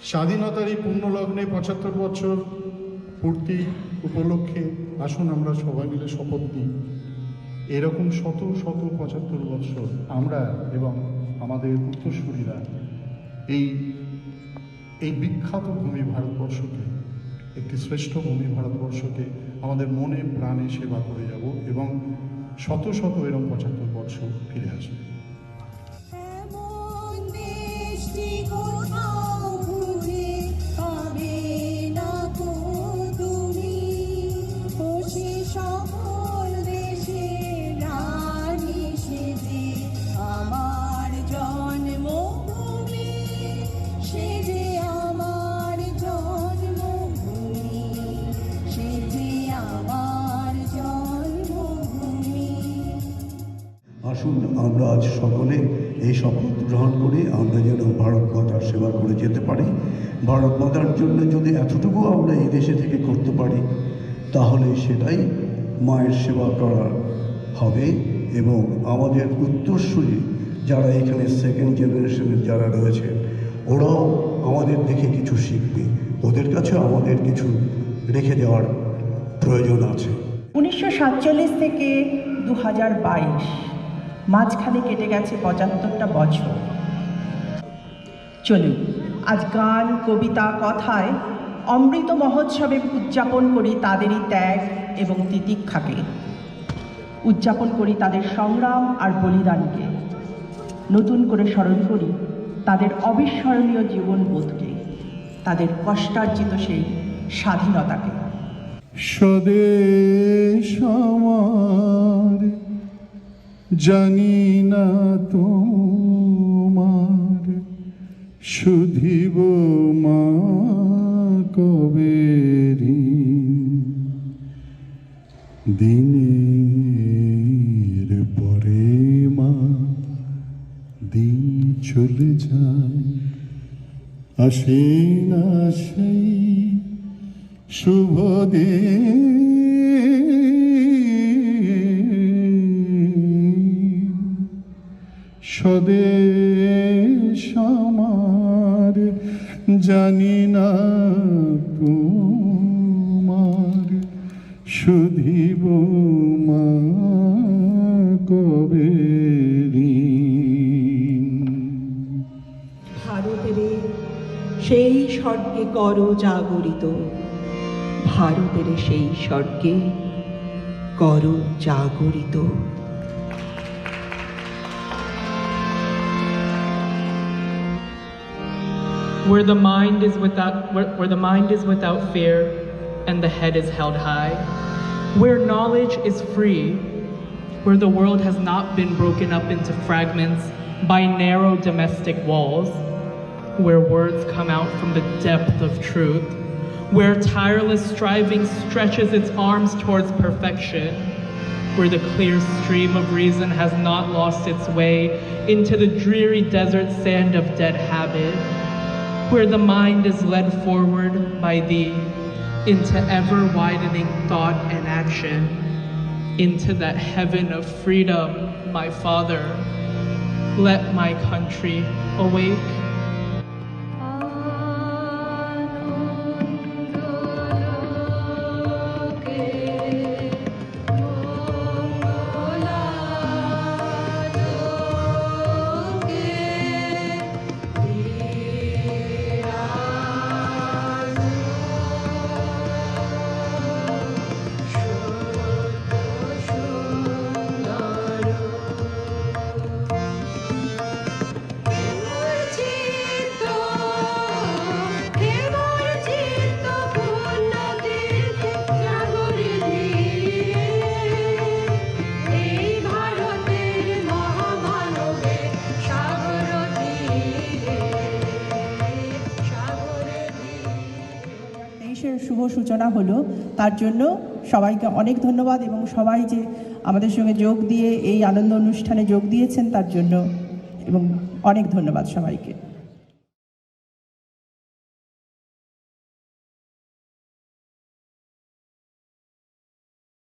স্বাধীনতার এই পুণ্যলগ্নে ৭৫ বছর পূর্তি উপলক্ষে আসুন আমরা সবাই মিলে শপথ নিই, এরকম শত শত ৭৫ বছর আমরা এবং আমাদের উত্তরসূরিরা এই বিখ্যাত ভূমি ভারতবর্ষকে, একটি শ্রেষ্ঠ ভূমি ভারতবর্ষকে আমাদের মনে প্রাণে সেবা করে যাব এবং শত শত এরকম ৭৫ বছর ফিরে আসবে। আসুন আমরা আজ সকলে এই শপথ গ্রহণ করি, আমরা যেন ভারত মাতার সেবা করে যেতে পারি। ভারত মাতার জন্য যদি এতটুকু আমরা এই দেশে থেকে করতে পারি তাহলে সেটাই মায়ের সেবা করা হবে। এবং আমাদের উত্তরসূরি যারা এখানে সেকেন্ড জেনারেশনের যারা রয়েছে ওরাও আমাদের দেখে কিছু শিখবে, ওদের কাছে আমাদের কিছু রেখে দেওয়ার প্রয়োজন আছে। 1947 থেকে 2022 মাঝখানে কেটে গেছে 75টা বছর। চলুন আজ গান, কবিতা, কথায় অমৃত মহোৎসবে উদযাপন করি তাদেরই ত্যাগ এবং তিতিক্ষাকে, উদযাপন করি তাদের সংগ্রাম আর বলিদানকে, নতুন করে স্মরণ করি তাদের অবিস্মরণীয় জীবনবোধকে, তাদের কষ্টার্জিত সেই স্বাধীনতাকে। স্বদেশ আমার জানি না তোমার, শুধিব মা কবে দিনের পরে মা দিন চলে যায়, আসে না সেই শুভ দিন। স্বদেশ আমার জানি না তোমার, শুধিব মা কবে ভারতের সেই স্বর্গে করো জাগরিত, ভারতের সেই স্বর্গে করো জাগরিত। Where the mind is without fear and the head is held high, where knowledge is free, where the world has not been broken up into fragments by narrow domestic walls, where words come out from the depth of truth, where tireless striving stretches its arms towards perfection, where the clear stream of reason has not lost its way into the dreary desert sand of dead habit, where the mind is led forward by thee into ever-widening thought and action, into that heaven of freedom, my Father, let my country awake. শুভ সূচনা হলো, তার জন্য সবাইকে অনেক ধন্যবাদ এবং সবাই যে আমাদের সঙ্গে যোগ দিয়ে এই আনন্দ অনুষ্ঠানে যোগ দিয়েছেন তার জন্য এবং অনেক ধন্যবাদ সবাইকে।